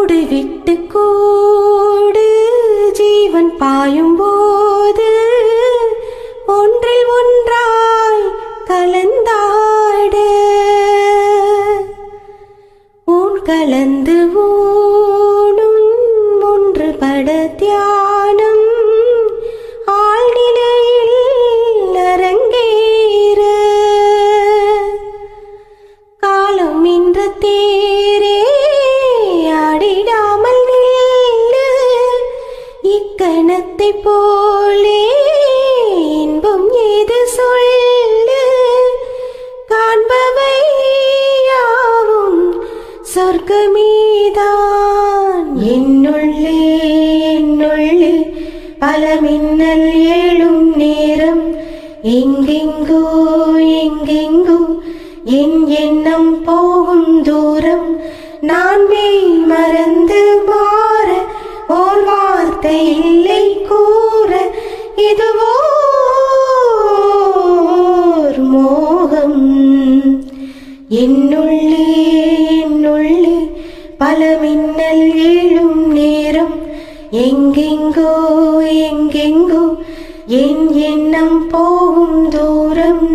கூடு விட்டு கூடு ஜீவன் பாயும் போது ஒன்றில் ஒன்றாய் கலந்தாட ஊன் கலந்து ஊனும் ஒன்றுபட தியானம் ஆழ்நிலையில் அரங்கேற காலம் என்ற தேரே ஆடிடாமல் நில்லு இக்கணத்தை போலே இன்பம் ஏது சொல்லு காண்பவை யாவும் சொர்க்கமேதான் என்னுள்ளே என்னுள்ளே பல மின்னல் எழும் நேரம் எங்கெங்கோ எங்கெங்கோ என் எண்ணம் போகும் தூரம் நான் மெய் மறந்து மாற ஓர் வார்த்தை இல்லை கூற இதுவோ மோகம் என்னுள்ளே என்னுள்ளே பல மின்னல் எழும் நேரம் எங்கெங்கோ எங்கெங்கோ என் எண்ணம் போகும் தூரம்